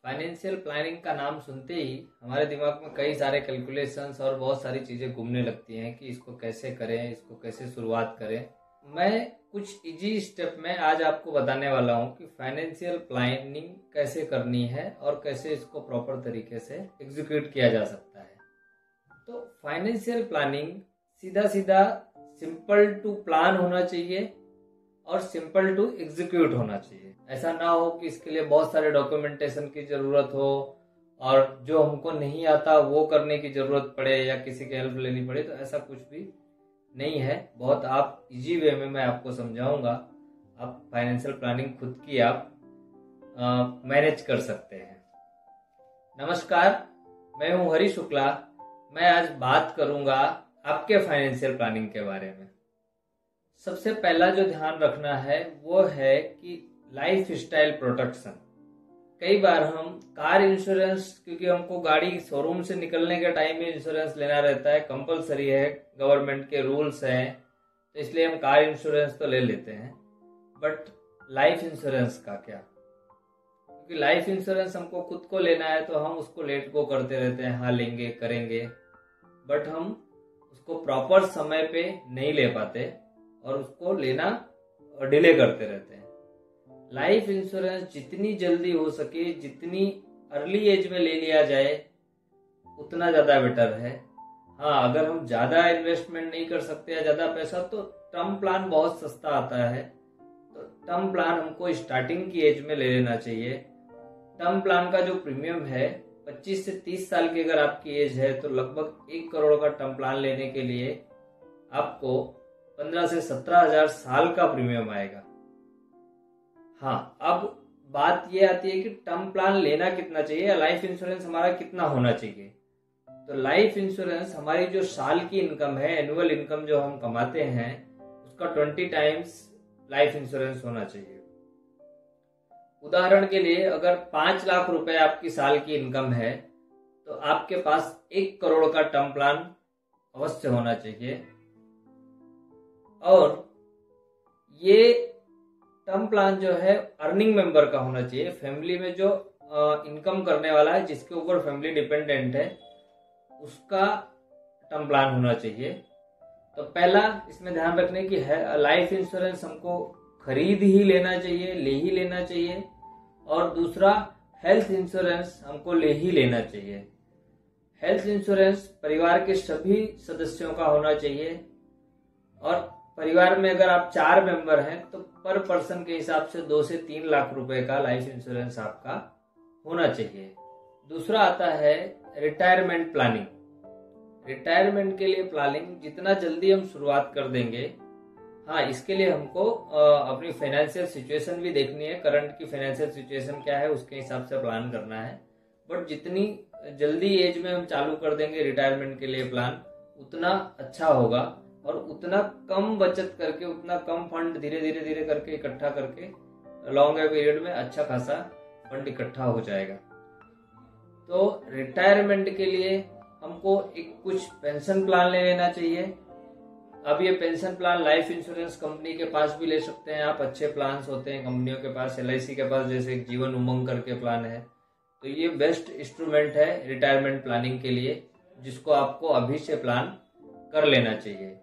Financial planning का नाम सुनते ही हमारे दिमाग में कई सारे कैलकुलेशंस और बहुत सारी चीज़ें घूमने लगती हैं कि इसको कैसे करें, इसको कैसे शुरुआत करें। मैं कुछ इजी स्टेप में आज आपको बताने वाला हूं कि फाइनेंशियल प्लानिंग कैसे करनी है और कैसे इसको प्रॉपर तरीके से एग्जीक्यूट किया जा सकता है। तो फाइनेंशियल प्लानिंग सीधा सीधा सिंपल टू प्लान होना चाहिए और सिंपल टू एग्जीक्यूट होना चाहिए। ऐसा ना हो कि इसके लिए बहुत सारे डॉक्यूमेंटेशन की जरूरत हो और जो हमको नहीं आता वो करने की जरूरत पड़े या किसी की हेल्प लेनी पड़े, तो ऐसा कुछ भी नहीं है। बहुत आप इजी वे में मैं आपको समझाऊंगा। आप फाइनेंशियल प्लानिंग खुद की आप मैनेज कर सकते हैं। नमस्कार, मैं हूं हरी शुक्ला। मैं आज बात करूंगा आपके फाइनेंशियल प्लानिंग के बारे में। सबसे पहला जो ध्यान रखना है वो है कि लाइफ स्टाइल प्रोटेक्शन। कई बार हम कार इंश्योरेंस, क्योंकि हमको गाड़ी शोरूम से निकलने के टाइम में इंश्योरेंस लेना रहता है, कंपलसरी है, गवर्नमेंट के रूल्स हैं, तो इसलिए हम कार इंश्योरेंस तो ले लेते हैं। बट लाइफ इंश्योरेंस का क्या? क्योंकि लाइफ इंश्योरेंस हमको खुद को लेना है तो हम उसको लेट गो करते रहते हैं, हाँ लेंगे करेंगे, बट हम उसको प्रॉपर समय पे नहीं ले पाते और उसको लेना डिले करते रहते हैं। लाइफ इंश्योरेंस जितनी जल्दी हो सके, जितनी अर्ली एज में ले लिया जाए, उतना ज्यादा बेटर है। हाँ, अगर हम ज्यादा इन्वेस्टमेंट नहीं कर सकते या ज्यादा पैसा, तो टर्म प्लान बहुत सस्ता आता है, तो टर्म प्लान हमको स्टार्टिंग की एज में ले लेना चाहिए। टर्म प्लान का जो प्रीमियम है 25 से 30 साल की अगर आपकी एज है तो लगभग 1 करोड़ का टर्म प्लान लेने के लिए आपको 15 से 17 हजार साल का प्रीमियम आएगा। हाँ, अब बात ये आती है कि टर्म प्लान लेना कितना चाहिए या लाइफ इंश्योरेंस हमारा कितना होना चाहिए। तो लाइफ इंश्योरेंस हमारी जो साल की इनकम है, एनुअल इनकम जो हम कमाते हैं, उसका 20 टाइम्स लाइफ इंश्योरेंस होना चाहिए। उदाहरण के लिए अगर 5 लाख रुपए आपकी साल की इनकम है तो आपके पास 1 करोड़ का टर्म प्लान अवश्य होना चाहिए। और ये टर्म प्लान जो है अर्निंग मेंबर का होना चाहिए। फैमिली में जो इनकम करने वाला है, जिसके ऊपर फैमिली डिपेंडेंट है, उसका टर्म प्लान होना चाहिए। तो पहला इसमें ध्यान रखने की है, लाइफ इंश्योरेंस हमको खरीद ही लेना चाहिए, ले ही लेना चाहिए। और दूसरा, हेल्थ इंश्योरेंस हमको ले ही लेना चाहिए। हेल्थ इंश्योरेंस परिवार के सभी सदस्यों का होना चाहिए। और परिवार में अगर आप 4 मेंबर हैं तो पर पर्सन के हिसाब से 2 से 3 लाख रुपए का लाइफ इंश्योरेंस आपका होना चाहिए। दूसरा आता है रिटायरमेंट प्लानिंग। रिटायरमेंट के लिए प्लानिंग जितना जल्दी हम शुरुआत कर देंगे, हाँ, इसके लिए हमको अपनी फाइनेंशियल सिचुएशन भी देखनी है। करंट की फाइनेंशियल सिचुएशन क्या है, उसके हिसाब से प्लान करना है। बट जितनी जल्दी एज में हम चालू कर देंगे रिटायरमेंट के लिए प्लान, उतना अच्छा होगा। और उतना कम बचत करके, उतना कम फंड धीरे धीरे करके इकट्ठा करके लॉन्ग पीरियड में अच्छा खासा फंड इकट्ठा हो जाएगा। तो रिटायरमेंट के लिए हमको एक कुछ पेंशन प्लान ले लेना चाहिए। अब ये pension plan life insurance company के पास भी ले सकते हैं आप। अच्छे प्लान्स होते हैं कंपनियों के पास, LIC के पास जैसे एक जीवन उमंग करके प्लान है। तो ये बेस्ट इंस्ट्रूमेंट है रिटायरमेंट प्लानिंग के लिए, जिसको आपको अभी से प्लान कर लेना चाहिए।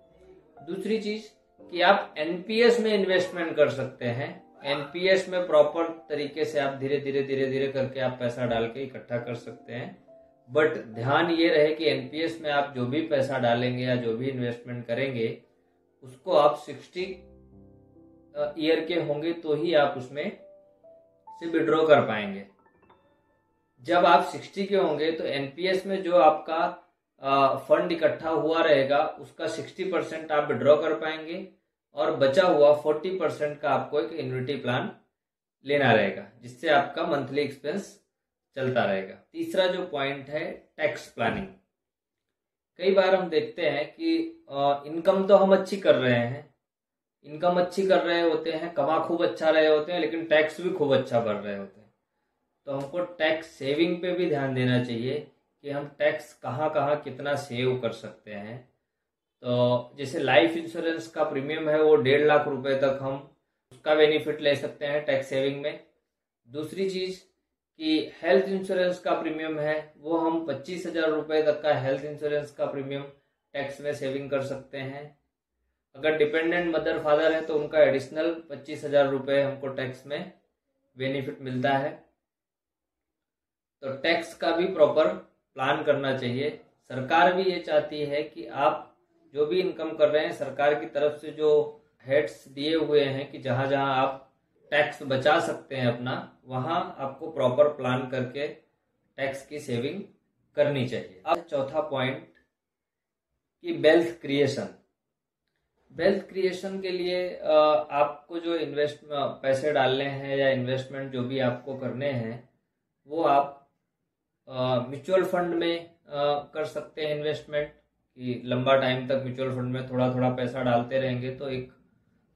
दूसरी चीज कि आप NPS में इन्वेस्टमेंट कर सकते हैं। NPS में प्रॉपर तरीके से आप धीरे धीरे करके आप पैसा डाल के इकट्ठा कर सकते हैं। बट ध्यान ये रहे कि NPS में आप जो भी पैसा डालेंगे या जो भी इन्वेस्टमेंट करेंगे, उसको आप 60 ईयर के होंगे तो ही आप उसमें से विड्रॉ कर पाएंगे। जब आप 60 के होंगे तो NPS में जो आपका फंड इकट्ठा हुआ रहेगा, उसका 60% आप विड्रॉ कर पाएंगे और बचा हुआ 40% का आपको एक एन्युटी प्लान लेना रहेगा, जिससे आपका मंथली एक्सपेंस चलता रहेगा। तीसरा जो पॉइंट है, टैक्स प्लानिंग। कई बार हम देखते हैं कि इनकम तो हम अच्छी कर रहे हैं, इनकम अच्छी कर रहे होते हैं, कमा खूब अच्छा रहे होते हैं, लेकिन टैक्स भी खूब अच्छा भर रहे होते हैं। तो हमको टैक्स सेविंग पे भी ध्यान देना चाहिए कि हम टैक्स कहाँ कहाँ कितना सेव कर सकते हैं। तो जैसे लाइफ इंश्योरेंस का प्रीमियम है वो 1.5 लाख रुपए तक हम उसका बेनिफिट ले सकते हैं टैक्स सेविंग में। दूसरी चीज कि हेल्थ इंश्योरेंस का प्रीमियम है वो हम 25,000 रुपये तक का हेल्थ इंश्योरेंस का प्रीमियम टैक्स में सेविंग कर सकते हैं। अगर डिपेंडेंट मदर फादर है तो उनका एडिशनल 25,000 रुपये हमको टैक्स में बेनिफिट मिलता है। तो टैक्स का भी प्रॉपर प्लान करना चाहिए। सरकार भी ये चाहती है कि आप जो भी इनकम कर रहे हैं, सरकार की तरफ से जो हेड्स दिए हुए हैं कि जहां जहां आप टैक्स बचा सकते हैं अपना, वहां आपको प्रॉपर प्लान करके टैक्स की सेविंग करनी चाहिए। अब चौथा पॉइंट कि वेल्थ क्रिएशन। वेल्थ क्रिएशन के लिए आपको जो पैसे डालने हैं या इन्वेस्टमेंट जो भी आपको करने हैं वो आप म्यूचुअल फंड में कर सकते हैं इन्वेस्टमेंट, कि लंबा टाइम तक म्यूचुअल फंड में थोड़ा थोड़ा पैसा डालते रहेंगे तो एक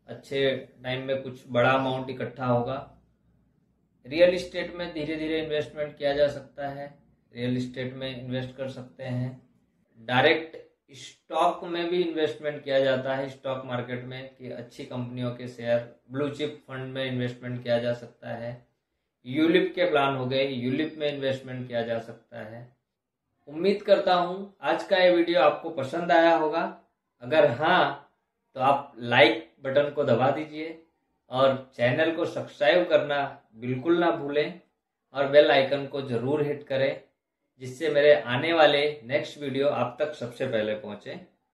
अच्छे टाइम में कुछ बड़ा अमाउंट इकट्ठा होगा। रियल इस्टेट में धीरे धीरे इन्वेस्टमेंट किया जा सकता है, रियल इस्टेट में इन्वेस्ट कर सकते हैं। डायरेक्ट स्टॉक में भी इन्वेस्टमेंट किया जाता है, स्टॉक मार्केट में, कि अच्छी कंपनियों के शेयर, ब्लू चिप फंड में इन्वेस्टमेंट किया जा सकता है। यूलिप के प्लान हो गए, यूलिप में इन्वेस्टमेंट किया जा सकता है। उम्मीद करता हूं आज का ये वीडियो आपको पसंद आया होगा। अगर हाँ तो आप लाइक बटन को दबा दीजिए और चैनल को सब्सक्राइब करना बिल्कुल ना भूलें और बेल आइकन को जरूर हिट करें, जिससे मेरे आने वाले नेक्स्ट वीडियो आप तक सबसे पहले पहुंचे।